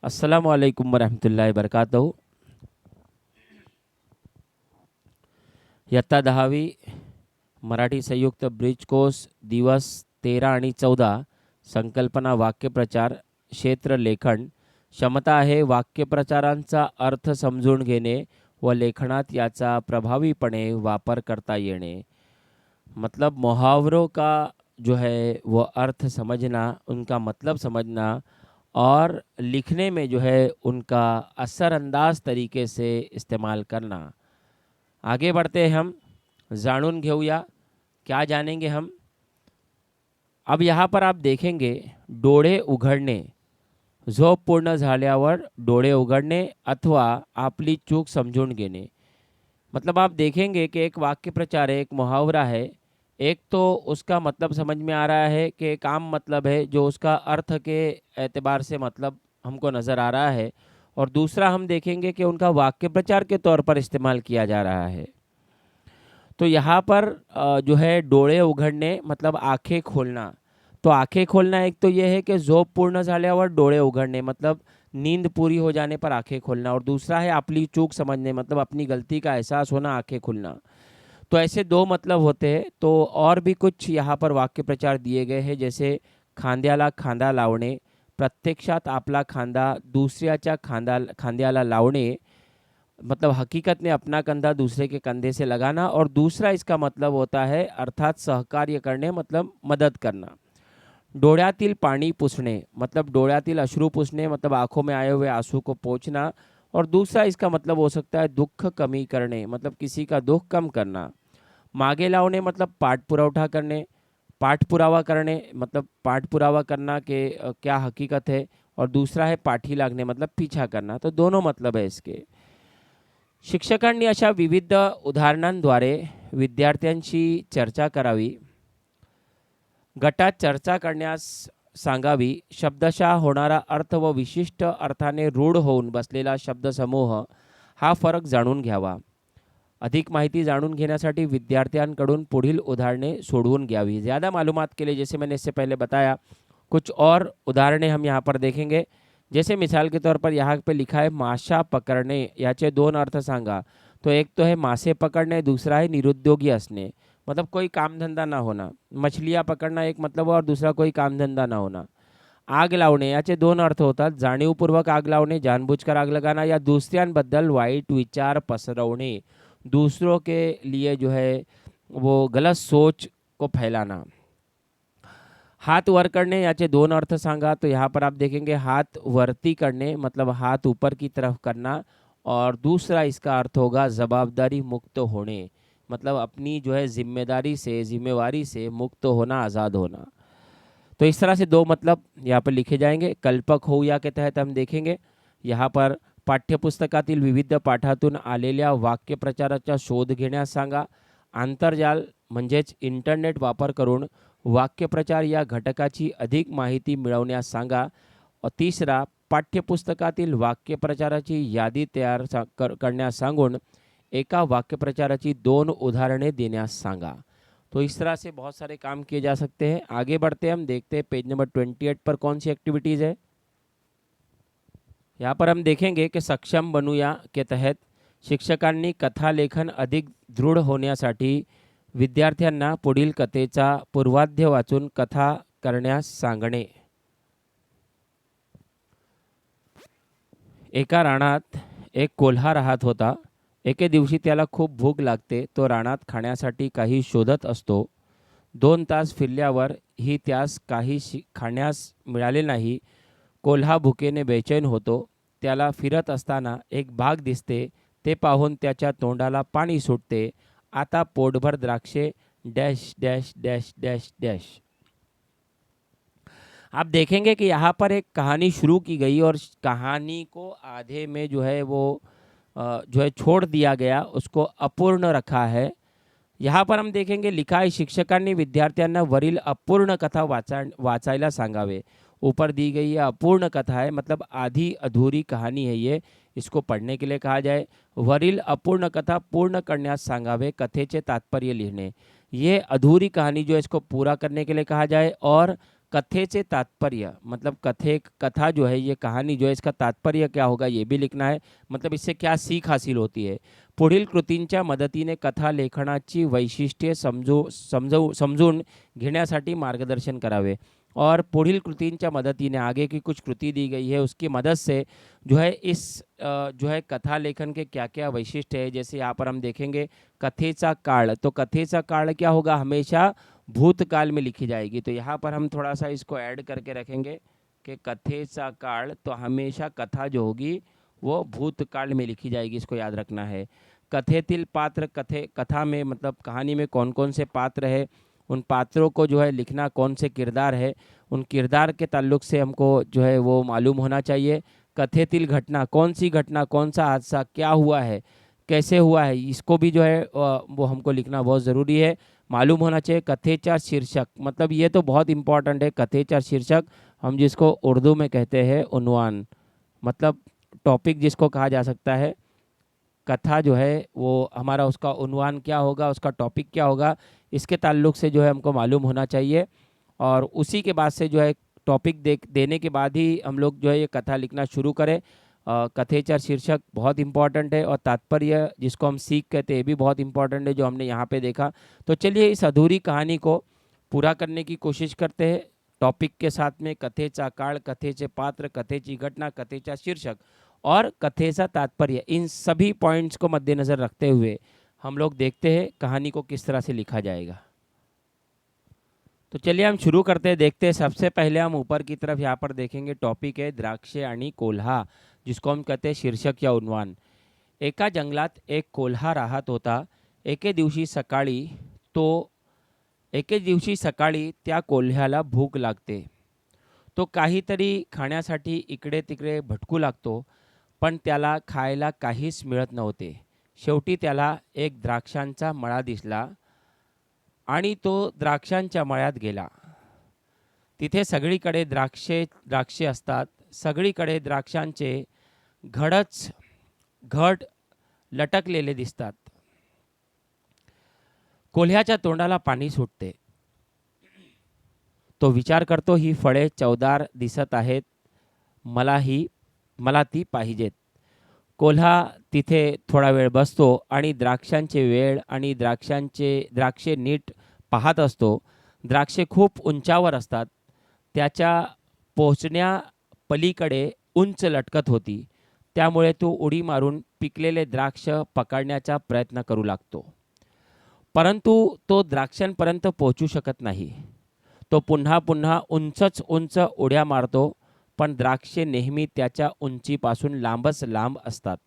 अस्सलामु अलैकुम वरहमतुल्लाहि वबरकातुहू। इयत्ता 10वी मराठी संयुक्त ब्रिज कोर्स दिवस 13 आणि 14 संकल्पना वाक्यप्रचार क्षेत्र लेखन क्षमता आहे वाक्यप्रचारांचा अर्थ समजून घेणे व लेखनात याचा प्रभावीपणे वापर करता येणे। मतलब मुहावरों का जो है वो अर्थ समझना, उनका मतलब समझना और लिखने में जो है उनका असरअंदाज तरीके से इस्तेमाल करना। आगे बढ़ते हैं हम, जाणून घेऊया। क्या जानेंगे हम? अब यहाँ पर आप देखेंगे डोळे उघडणे, झोप पूर्ण झाल्यावर डोळे उघडणे अथवा आपली चूक समझून घेणे। मतलब आप देखेंगे कि एक वाक्य प्रचार है, एक मुहावरा है। एक तो उसका मतलब समझ में आ रहा है कि एक आम मतलब है जो उसका अर्थ के एतबार से मतलब हमको नज़र आ रहा है, और दूसरा हम देखेंगे कि उनका वाक्य प्रचार के तौर पर इस्तेमाल किया जा रहा है। तो यहाँ पर जो है डोळे उघडणे मतलब आंखें खोलना। तो आंखें खोलना एक तो ये है कि झोप पूर्ण झाल्यावर डोळे उघडणे मतलब नींद पूरी हो जाने पर आंखें खोलना, और दूसरा है आपली चूक समझने मतलब अपनी गलती का एहसास होना, आंखें खुलना। तो ऐसे दो मतलब होते हैं। तो और भी कुछ यहाँ पर वाक्य प्रचार दिए गए हैं, जैसे खांद्याला खांदा लावणे, प्रत्यक्षात आपला खांदा दुसऱ्याच्या खांद्याला लावणे मतलब हकीकत में अपना कंधा दूसरे के कंधे से लगाना, और दूसरा इसका मतलब होता है अर्थात सहकार्य करने मतलब मदद करना। डोळ्यातील पाणी पुसणे मतलब डोळ्यातील अश्रु पुसणे मतलब आंखों में आए हुए आंसू को पोंछना, और दूसरा इसका मतलब हो सकता है दुख कमी करने मतलब किसी का दुख कम करना। मागे लावणे मतलब पाठपुरावा करने, पाठपुरावा करने मतलब पाठपुरावा करना कि क्या हकीकत है, और दूसरा है पाठी लागणे मतलब पीछा करना। तो दोनों मतलब है इसके। शिक्षकांनी अशा विविध उदाहरणांद्वारे विद्यार्थ्यांशी चर्चा करावी, गटात चर्चा करण्यास सांगावी, शब्दशः होणारा अर्थ व विशिष्ट अर्थाने रूढ होऊन बसलेला शब्दसमूह हा फरक जाणून घ्यावा। अधिक माहिती जाणून घेण्यासाठी विद्यार्थ्यांकडून पुढील उदाहरणे सोडवून घ्यावी। ज़्यादा मालूमात के लिए जैसे मैंने इससे पहले बताया, कुछ और उदाहरणें हम यहाँ पर देखेंगे। जैसे मिसाल के तौर पर यहाँ पे लिखा है माशा पकडणे, याचे दोन अर्थ सांगा। तो एक तो है मासे पकड़ने, दूसरा है निरुद्योगी असणे मतलब कोई काम धंधा ना होना। मछलियाँ पकड़ना एक मतलब और दूसरा कोई काम धंधा ना होना। आग लावणे याचे दोन अर्थ होतात, जाणीवपूर्वक आग लावणे, जानबूझकर आग लगाना, या दूसऱ्यांबद्दल वाईट विचार पसरवणे, दूसरों के लिए जो है वो गलत सोच को फैलाना। हाथ वर करने याचे दोन अर्थ सांगा। तो यहाँ पर आप देखेंगे हाथ वरती करने मतलब हाथ ऊपर की तरफ करना, और दूसरा इसका अर्थ होगा जवाबदारी मुक्त होने मतलब अपनी जो है जिम्मेदारी से जिम्मेवारी से मुक्त होना, आज़ाद होना। तो इस तरह से दो मतलब यहाँ पर लिखे जाएंगे। कल्पक होऊया के तहत हम देखेंगे यहाँ पर पाठ्यपुस्तकातील विविध पाठातून आलेल्या वाक्यप्रचाराचा शोध घेण्यास सांगा। आंतरजाल म्हणजेच इंटरनेट वापर करून वाक्यप्रचार या घटकाची अधिक माहिती मिळवण्यास सांगा। और तीसरा, पाठ्यपुस्तकातील वाक्यप्रचाराची यादी तयार करण्यास सांगून एका वाक्यप्रचाराची दोन उदाहरणे देण्यास सांगा। तो इस तरह से बहुत सारे काम किए जा सकते हैं। आगे बढ़ते हैं, हम देखते हैं पेज नंबर 28 पर कौन सी एक्टिविटीज़ है। यहाँ पर हम देखेंगे कि सक्षम बनूया के तहत शिक्षकांनी कथा लेखन अधिक दृढ होण्यासाठी विद्यार्थ्यांना पुढील कथेचा पूर्वाध्य वाचून कथा करण्यास सांगणे। एका रानात एक कोल्हा राहत होता। एके दिवशी त्याला खूप भूक लागते। तो रानात खाण्यासाठी काही शोधत असतो। 2 तास फिरल्यावर ही त्यास काही खाण्यास मिळाले नाही। कोल्हा भुकेने बेचैन होतो। त्याला फिरत असताना एक बाग दिसते। ते पाहून त्याच्या तोंडाला पाणी सुटते। आता पोटभर द्राक्षे dash dash dash dash dash. आप देखेंगे कि यहाँ पर एक कहानी शुरू की गई और कहानी को आधे में जो है वो जो है छोड़ दिया गया, उसको अपूर्ण रखा है। यहाँ पर हम देखेंगे लिखा है शिक्षकांनी विद्यार्थ्यांना वरील अपूर्ण कथा वाचायला सांगावे। ऊपर दी गई यह अपूर्ण कथा है मतलब आधी अधूरी कहानी है ये, इसको पढ़ने के लिए कहा जाए। वरील अपूर्ण कथा पूर्ण करण्यास सांगावे, कथेचे तात्पर्य लिखने। ये अधूरी कहानी जो है इसको पूरा करने के लिए कहा जाए, और कथेचे तात्पर्य, मतलब कथा जो है, ये कहानी जो है, इसका तात्पर्य क्या होगा ये भी लिखना है, मतलब इससे क्या सीख हासिल होती है. पुढील कृतींच्या मदतीने कथा लेखनाची वैशिष्ट्ये समजून घेण्यासाठी मार्गदर्शन करावे. और पुढील कृतींच्या मदतीने, आगे की कुछ कृति दी गई है, उसकी मदद से जो है इस जो है कथा लेखन के क्या क्या वैशिष्ट्य है. जैसे यहाँ पर हम देखेंगे कथेचा काळ, तो कथेचा काळ क्या होगा, हमेशा भूतकाल में लिखी जाएगी. तो यहाँ पर हम थोड़ा सा इसको ऐड करके रखेंगे कि कथेचा काळ, तो हमेशा कथा जो होगी वो भूतकाल में लिखी जाएगी, इसको याद रखना है. कथेतील पात्र, कथा में मतलब कहानी में कौन कौन से पात्र है, उन पात्रों को जो है लिखना, कौन से किरदार है, उन किरदार के ताल्लुक से हमको जो है वो मालूम होना चाहिए. कथेतील घटना, कौन सी घटना, कौन सा हादसा, क्या हुआ है, कैसे हुआ है, इसको भी जो है वो हमको लिखना बहुत ज़रूरी है, मालूम होना चाहिए. कथेचा शीर्षक, मतलब ये तो बहुत इंपॉर्टेंट है. कथेचा शीर्षक हम जिसको उर्दू में कहते हैं उन्वान, मतलब टॉपिक जिसको कहा जा सकता है. कथा जो है वो हमारा, उसका उन्वान क्या होगा, उसका टॉपिक क्या होगा, इसके ताल्लुक से जो है हमको मालूम होना चाहिए. और उसी के बाद से जो है टॉपिक देने के बाद ही हम लोग जो है ये कथा लिखना शुरू करें. कथेचा शीर्षक बहुत इंपॉर्टेंट है, और तात्पर्य जिसको हम सीख कहते हैं ये भी बहुत इंपॉर्टेंट है, जो हमने यहाँ पे देखा. तो चलिए इस अधूरी कहानी को पूरा करने की कोशिश करते हैं टॉपिक के साथ में. कथेचा काळ, कथेचे पात्र, कथेची घटना, कथेचा शीर्षक और कथेचा तात्पर्य, इन सभी पॉइंट्स को मद्देनज़र रखते हुए हम लोग देखते हैं कहानी को किस तरह से लिखा जाएगा. तो चलिए हम शुरू करते हैं, देखते हैं. सबसे पहले हम ऊपर की तरफ यहाँ पर देखेंगे, टॉपिक है द्राक्षे आणि कोल्हा, जिसको हम कहते हैं शीर्षक या उन्वान. एका जंगलात एक कोल्हा राहत होता. एके दिवशी सकाळी त्या कोल्ह्याला भूक लागते. तो काहीतरी खाण्यासाठी इकडे तिकडे भटकू लागतो, पण त्याला खायला काहीच मिळत नव्हते. शेवटी त्याला एक द्राक्षांचा मळा दिसला आणि तो द्राक्षांच्या मळ्यात गेला. तिथे सगळीकडे द्राक्षे असतात. सगळीकडे द्राक्षांचे घड लटकलेले दिसतात. कोल्ह्याच्या तोंडाला पाणी सुटते. तो विचार करतो, ही फळे चवदार दिसत आहेत, मला ती पाहिजेत. कोल्हा तिथे थोडा वेळ बसतो आणि द्राक्षांचे वेळ आणि द्राक्षे नीट पाहत असतो. द्राक्षे खूप उंचावर असतात. त्याच्या पोहोचण्या पलीकडे उंच लटकत होती. त्यामुळे तो उडी मारून पिकलेले द्राक्ष पकडण्याचा प्रयत्न करू लागतो. परंतु तो द्राक्षांपर्यंत पोहोचू शकत नाही. तो पुन्हा उंच उड्या मारतो, पण द्राक्षे नेहमी त्याच्या उंचीपासून लांबच लांब असतात.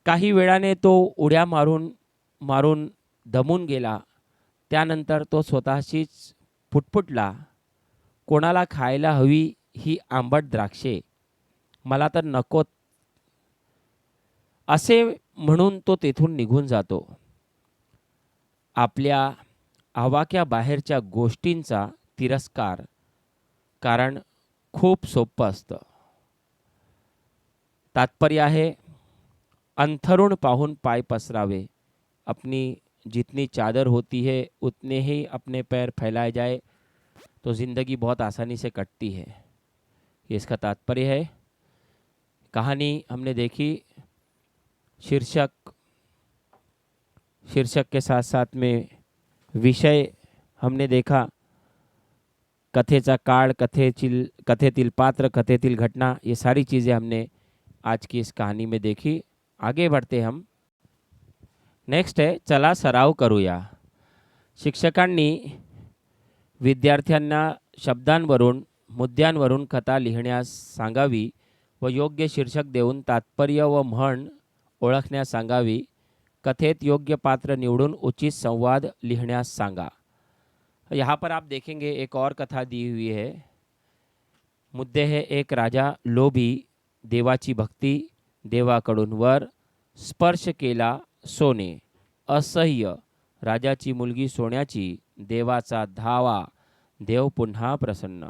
काही वेळाने तो उड्या मारून दमून गेला. त्यानंतर तो स्वतःशीच पुटपुटला, कोणाला खायला हवी ही आंबट द्राक्षे, मला तर नकोत. असे म्हणून तो तेथून निघून जातो. आपल्या आवाक्या बाहेरच्या गोष्टींचा तिरस्कार, कारण खूप सोपं असतं. तात्पर्य आहे, अंथरुण पाहून पाय पसरावे. अपनी जितनी चादर होती है उतने ही अपने पैर फैलाए जाए तो ज़िंदगी बहुत आसानी से कटती है. ये इसका तात्पर्य है. कहानी हमने देखी. शीर्षक के साथ साथ में विषय हमने देखा. कथेचा काळ, कथेतील पात्र, कथेतील घटना, ये सारी चीज़ें हमने आज की इस कहानी में देखी. आगे बढ़ते हम. नेक्स्ट है, चला सराव करूया. शिक्षकांनी विद्यार्थ्यांना शब्दांवरून, मुद्द्यांवरून कथा लिहिण्यास सांगावी व योग्य शीर्षक देऊन तात्पर्य व म्हण ओळखण्यास सांगावी. कथेत योग्य पात्र निवडून उचित संवाद लिहिण्यास सांगा. यहाँ पर आप देखेंगे एक और कथा दी हुई है. मुद्दे है, एक राजा लोभी, देवाची भक्ती, देवाकडून वर, स्पर्श केला सोने, असह्य, राजाची मुलगी सोन्याची, देवाचा धावा, देव पुन्हा प्रसन्न.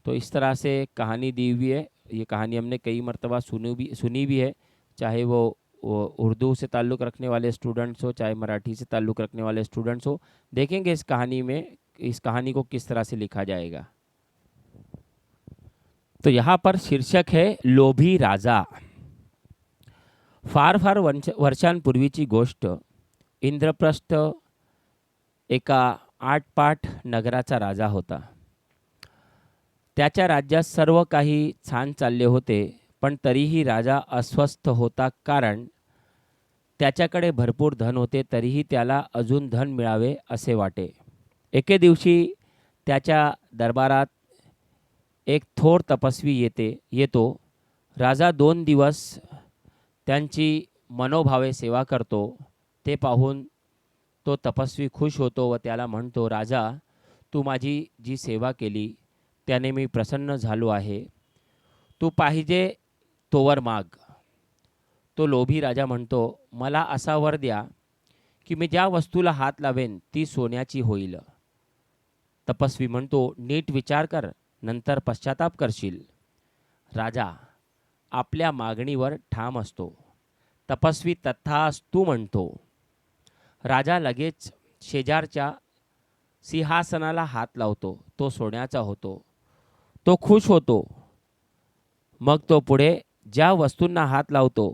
तो इस तरह से कहानी दी हुई है. ये कहानी हमने कई मर्तबा सुनी भी है, चाहे वो उर्दू से ताल्लुक़ रखने वाले स्टूडेंट्स हो, चाहे मराठी से ताल्लुक़ रखने वाले स्टूडेंट्स हो. देखेंगे इस कहानी में इस कहानी को किस तरह से लिखा जाएगा। तो यहाँ पर शीर्षक है लोभी राजा। फार फार वर्षांपूर्वीची गोष्ट। इंद्रप्रस्थ एका आटपाट नगराचा राजा होता. त्याच्या राज्यात सर्व काही छान चालले होते, पण तरीही राजा अस्वस्थ होता, कारण त्याच्याकडे भरपूर धन होते, तरीही त्याला अजून धन मिळावे असे वाटे. एके दिवशी त्याच्या दरबारात एक थोर तपस्वी येतो. राजा 2 दिवस त्यांची मनोभावे सेवा करतो. ते पाहून तो तपस्वी खुश होतो व त्याला म्हणतो, राजा, तू माझी जी सेवा केली त्याने मी प्रसन्न झालो आहे. तू पाहिजे तोवर माग. तो लोभी राजा म्हणतो, मला असा वर द्या की मी ज्या वस्तूला हात लावेन ती सोन्याची होईल. तपस्वी म्हणतो, नीट विचार कर, नंतर पश्चाताप करशील. राजा आपल्या मागणीवर ठाम असतो. तपस्वी तथास्तु म्हणतो. राजा लगेच शेजारच्या सिंहासनाला हात लावतो. तो सोन्याचा होतो. तो खुश होतो. मग तो पुढे ज्या वस्तूंना हात लावतो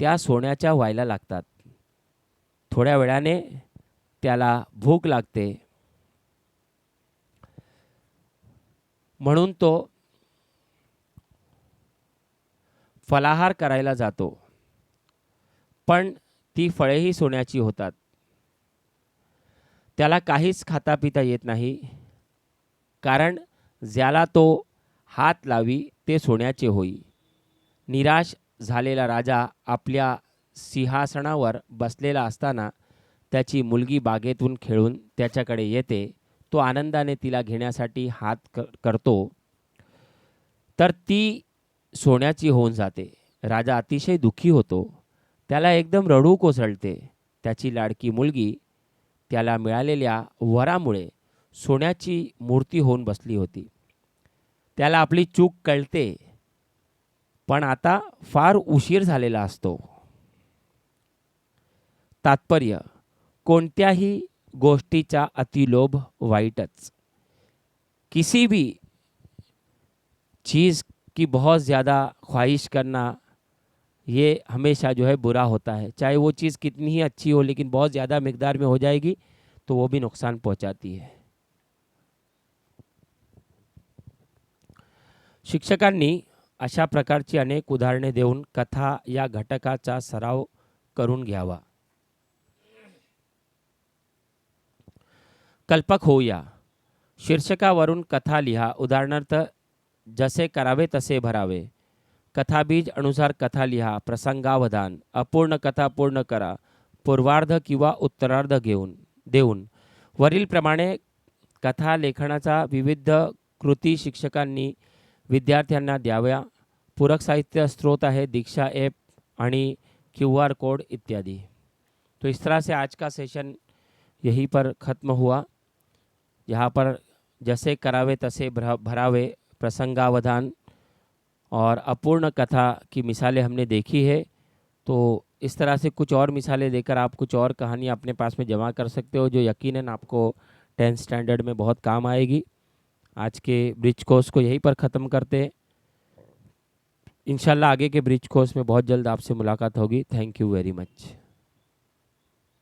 त्या सोन्याच्या व्हायला लागतात. थोड्या वेळाने त्याला भूक लागते, म्हणून तो फलाहार करायला जातो, पण ती फळेही सोन्याची होतात. त्याला काहीच खाता पिता येत नाही, कारण ज्याला तो हात लावी ते सोन्याचे होई. निराश झालेला राजा आपल्या सिंहासनावर बसलेला असताना त्याची मुलगी बागेतून खेळून त्याच्याकडे येते. तो आनंदाने तिला घेण्यासाठी हात करतो, तर ती सोन्याची होऊन जाते. राजा अतिशय दुःखी होतो. त्याला एकदम रडू कोसळते. त्याची लाडकी मुलगी त्याला मिळालेल्या वरामुळे सोन्याची मूर्ती होऊन बसली होती. त्याला आपली चूक कळते, पण आता फार उशीर झालेला असतो. तात्पर्य, कोणत्याही गोष्टीचा अतिलोभ वाईटच. किसी भी चीज़ की बहुत ज़्यादा ख्वाहिश करना ये हमेशा जो है बुरा होता है. चाहे वो चीज़ कितनी ही अच्छी हो, लेकिन बहुत ज़्यादा मिकदार में हो जाएगी तो वो भी नुकसान पहुंचाती है. शिक्षकांनी अशा प्रकारची अनेक उदाहरणे देऊन कथा या घटकाचा सराव करून घ्यावा. कल्पक होऊया. शीर्षकावरून कथा लिहा. उदाहरणार्थ, जसे करावे तसे भरावे. कथाबीज अनुसार कथा लिहा. प्रसंगावधान. अपूर्ण कथा पूर्ण करा. पूर्वार्ध किंवा उत्तरार्ध देऊन वरीलप्रमाणे कथा लेखनाचा विविध कृती शिक्षकांनी विद्यार्थ्यांना द्याव्या. पूरक साहित्य स्रोत है दीक्षा ऐप आणि QR कोड इत्यादि. तो इस तरह से आज का सेशन यहीं पर ख़त्म हुआ. यहाँ पर जैसे करावे तसे भरावे, प्रसंगावधान और अपूर्ण कथा की मिसालें हमने देखी है. तो इस तरह से कुछ और मिसालें देकर आप कुछ और कहानी अपने पास में जमा कर सकते हो, जो यकीनन आपको 10th स्टैंडर्ड में बहुत काम आएगी. आज के ब्रिज कोर्स को यहीं पर ख़त्म करते हैं. इंशाल्लाह आगे के ब्रिज कोर्स में बहुत जल्द आपसे मुलाकात होगी. Thank you very much.